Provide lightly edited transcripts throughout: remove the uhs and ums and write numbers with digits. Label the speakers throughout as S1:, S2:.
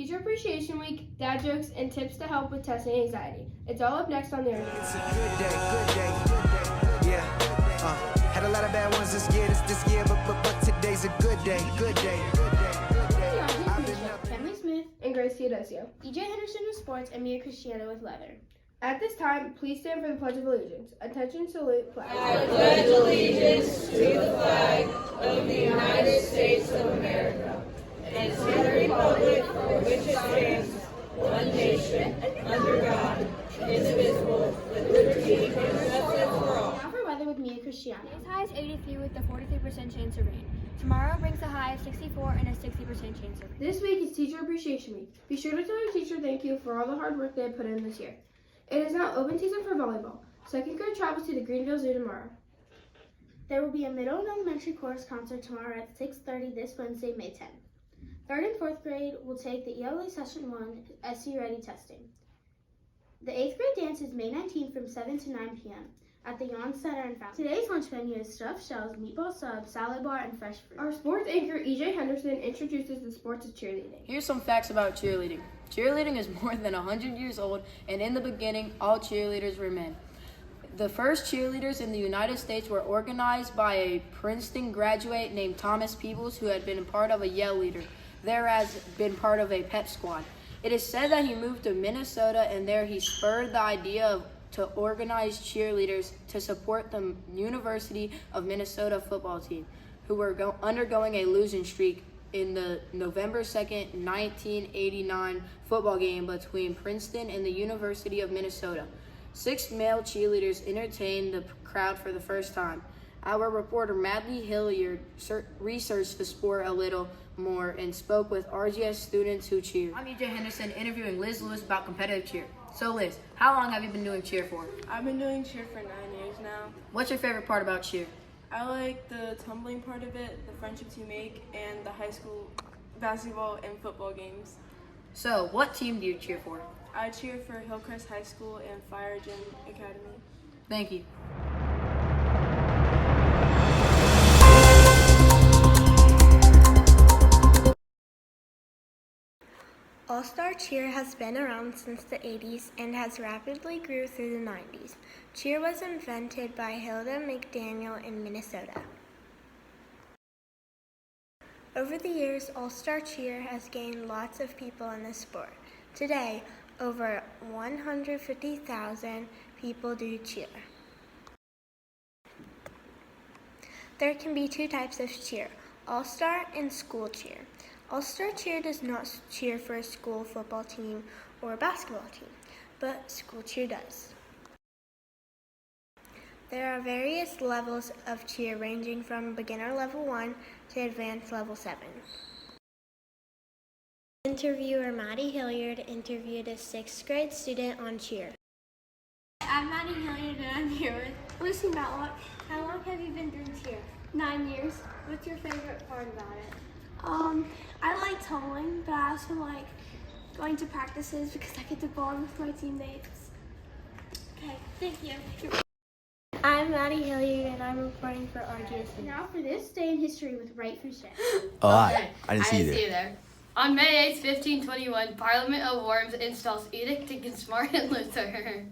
S1: Teacher Appreciation Week, dad jokes, and tips to help with testing anxiety. It's all up next on the interview.
S2: It's a good day, good day, good day. Yeah. Had a lot of bad ones this year, but today's a good day, good day, good day, good day. I've been up.
S1: Kenley Smith and Grace Theodosio.
S3: EJ Henderson with sports and Mia Cristiano with leather.
S1: At this time, please stand for the Pledge of Allegiance. Attention, salute, flag.
S4: I pledge allegiance to the flag of the United States of America and to the republic for which it stands, one nation, under God, indivisible, with liberty and justice for all.
S3: Now for weather with Mia Cristiano.
S5: Today's high is 83 with a 43% chance of rain. Tomorrow brings a high of 64 and a 60% chance of rain.
S1: This week is Teacher Appreciation Week. Be sure to tell your teacher thank you for all the hard work they have put in this year. It is now open season for volleyball. Second grade travels to the Greenville Zoo tomorrow.
S3: There will be a middle and elementary chorus concert tomorrow at 6:30 this Wednesday, May 10th. Third and fourth grade will take the ELA Session 1 SU Ready testing. The 8th grade dance is May 19th from 7 to 9 p.m. at the Yon Center in Fountain. Today's lunch menu is stuffed shells, meatball subs, salad bar, and fresh fruit.
S1: Our sports anchor, EJ Henderson, introduces the sports of cheerleading.
S6: Here's some facts about cheerleading. Cheerleading is more than 100 years old, and in the beginning, all cheerleaders were men. The first cheerleaders in the United States were organized by a Princeton graduate named Thomas Peebles, who had been a part of a Yell leader. There has been part of a pep squad. It is said that he moved to Minnesota, and there he spurred the idea to organize cheerleaders to support the University of Minnesota football team, who were undergoing a losing streak in the November 2nd, 1989 football game between Princeton and the University of Minnesota. 6 male cheerleaders entertained the crowd for the first time. Our reporter Maddie Hilliard researched the sport a little more and spoke with RGS students who cheer. I'm EJ Henderson interviewing Liz Lewis about competitive cheer. So Liz, how long have you been doing cheer for?
S7: I've been doing cheer for 9 years now.
S6: What's your favorite part about cheer?
S7: I like the tumbling part of it, the friendships you make, and the high school basketball and football games.
S6: So, what team do you cheer for?
S7: I cheer for Hillcrest High School and Fire Gym Academy.
S6: Thank you.
S8: All-Star Cheer has been around since the 80s and has rapidly grew through the 90s. Cheer was invented by Hilda McDaniel in Minnesota. Over the years, All-Star Cheer has gained lots of people in the sport. Today, over 150,000 people do cheer. There can be 2 types of cheer, All-Star and school cheer. All-Star Cheer does not cheer for a school football team or a basketball team, but school cheer does. There are various levels of cheer ranging from beginner level 1 to advanced level 7. Interviewer Maddie Hilliard interviewed a 6th grade student on cheer.
S5: I'm Maddie Hilliard and I'm here with Lucy Matlock. How long have you been doing cheer?
S3: 9 years.
S5: What's your favorite part about it?
S3: I like tumbling, but I also like going to practices because I get to bond with my teammates.
S5: Okay, thank you.
S8: I'm Maddie Hilliard and I'm reporting for RGS.
S3: Now for this day in history with Wright Fouché.
S9: I didn't see you there.
S10: there. On May 8th, 1521, Parliament of Worms installs Edict to Smart and Luther.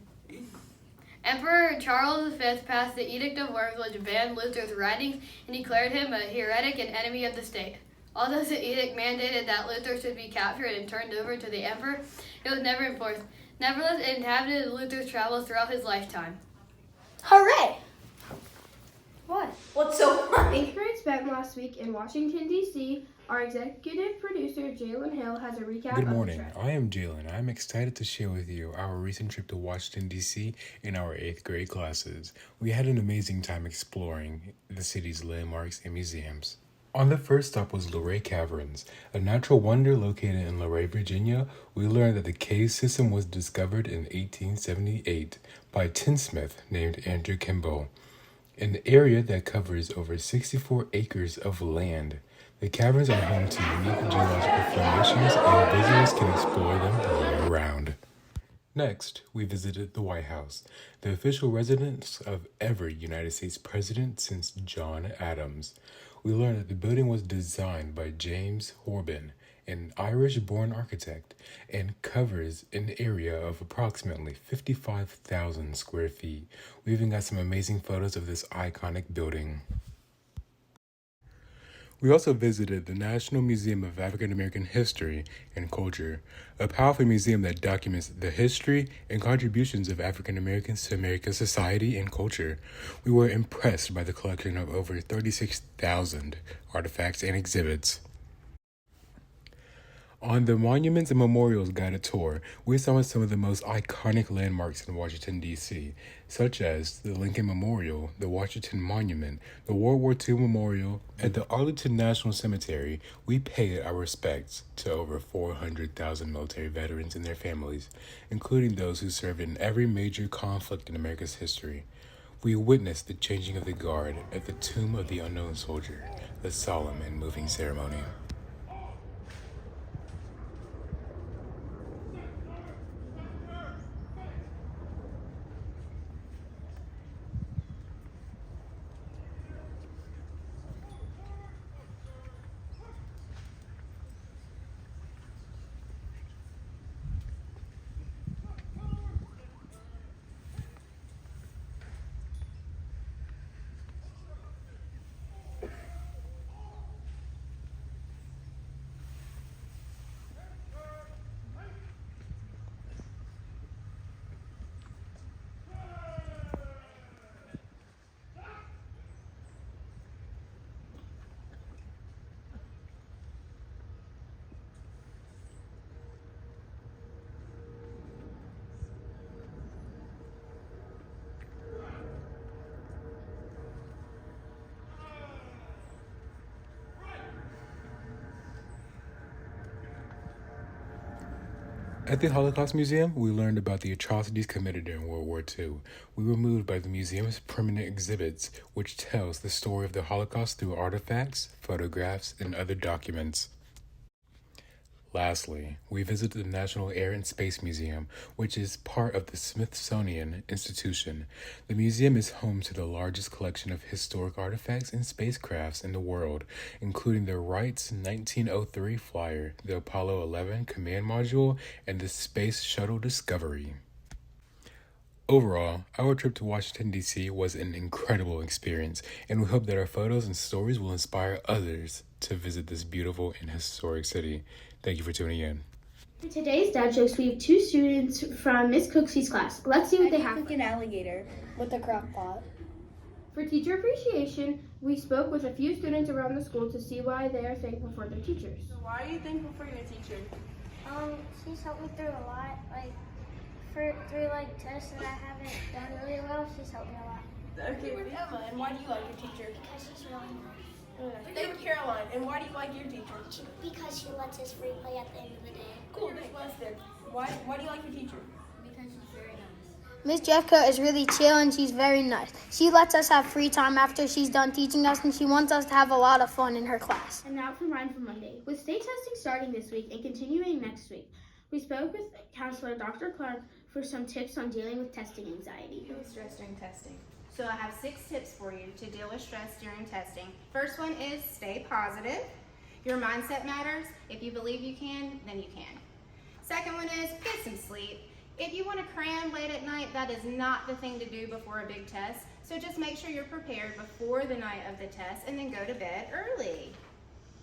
S10: Emperor Charles V passed the Edict of Worms, which banned Luther's writings and declared him a heretic and enemy of the state. Although the edict mandated that Luther should be captured and turned over to the emperor, it was never enforced. Nevertheless, it inhabited Luther's travels throughout his lifetime.
S4: Hooray!
S1: What?
S4: What's so funny?
S1: 8th grade spent last week in Washington, D.C. Our executive producer, Jalen Hill, has a recap
S11: Good
S1: of
S11: morning.
S1: the trip.
S11: I am Jalen. I'm excited to share with you our recent trip to Washington, D.C. in our 8th grade classes. We had an amazing time exploring the city's landmarks and museums. On the first stop was Luray Caverns, a natural wonder located in Luray, Virginia. We learned that the cave system was discovered in 1878 by a tinsmith named Andrew Kimball. In the area that covers over 64 acres of land, the caverns are home to unique geological formations and visitors can explore them year-round. Next, we visited the White House, the official residence of every United States president since John Adams. We learned that the building was designed by James Corbin an Irish-born architect, and covers an area of approximately 55,000 square feet. We even got some amazing photos of this iconic building. We also visited the National Museum of African American History and Culture, a powerful museum that documents the history and contributions of African Americans to American society and culture. We were impressed by the collection of over 36,000 artifacts and exhibits. On the Monuments and Memorials Guided Tour, we saw some of the most iconic landmarks in Washington, D.C., such as the Lincoln Memorial, the Washington Monument, the World War II Memorial. At the Arlington National Cemetery, we paid our respects to over 400,000 military veterans and their families, including those who served in every major conflict in America's history. We witnessed the changing of the guard at the Tomb of the Unknown Soldier, the solemn and moving ceremony. At the Holocaust Museum, we learned about the atrocities committed during World War II. We were moved by the museum's permanent exhibits, which tells the story of the Holocaust through artifacts, photographs, and other documents. Lastly, we visited the National Air and Space Museum, which is part of the Smithsonian Institution. The museum is home to the largest collection of historic artifacts and spacecrafts in the world, including the Wright's 1903 flyer, the Apollo 11 command module, and the Space Shuttle Discovery. Overall, our trip to Washington, D.C. was an incredible experience, and we hope that our photos and stories will inspire others to visit this beautiful and historic city. Thank you for tuning in.
S3: For today's dad jokes, we have two students from Miss Cooksey's class. Let's see what they have.
S5: An alligator with a crock pot.
S1: For teacher appreciation, we spoke with a few students around the school to see why they are thankful for their teachers.
S7: So why are you thankful for your teacher?
S8: She's helped me through a lot, through tests that I haven't done really well. She's helped me a lot.
S7: Okay, Emma, and why do you like your teacher?
S8: Because she's really nice.
S7: Thank you, Caroline. And why do you like your teacher?
S8: Because she lets us free play at the end of the day.
S7: Cool, next Wednesday. Why do you like your teacher?
S10: Because she's very nice.
S3: Miss Jeffka is really chill and she's very nice. She lets us have free time after she's done teaching us, and she wants us to have a lot of fun in her class. And now for Ryan for Monday. With state testing starting this week and continuing next week, we spoke with Counselor Dr. Clark for some tips on dealing with testing anxiety.
S12: Stress during testing. So I have 6 tips for you to deal with stress during testing. First one is stay positive. Your mindset matters. If you believe you can, then you can. Second one is get some sleep. If you want to cram late at night, that is not the thing to do before a big test. So just make sure you're prepared before the night of the test and then go to bed early.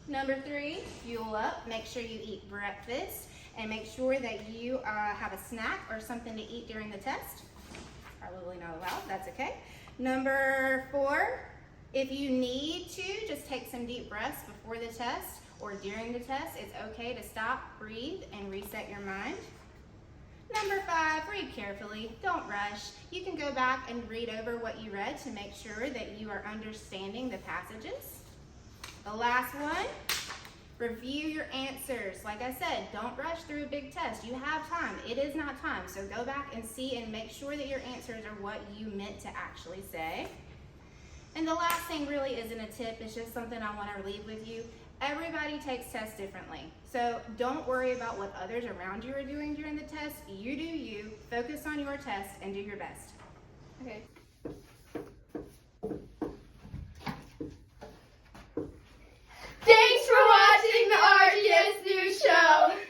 S12: Number 3, fuel up. Make sure you eat breakfast and make sure that you have a snack or something to eat during the test. Probably not allowed, that's okay. Number 4, if you need to, just take some deep breaths before the test or during the test. It's okay to stop, breathe, and reset your mind. Number 5, read carefully. Don't rush. You can go back and read over what you read to make sure that you are understanding the passages. The last one, review your answers. Like I said, don't rush through a big test. You have time. It is not time. So go back and see and make sure that your answers are what you meant to actually say. And the last thing really isn't a tip. It's just something I want to leave with you. Everybody takes tests differently. So don't worry about what others around you are doing during the test. You do you. Focus on your test and do your best.
S7: Okay.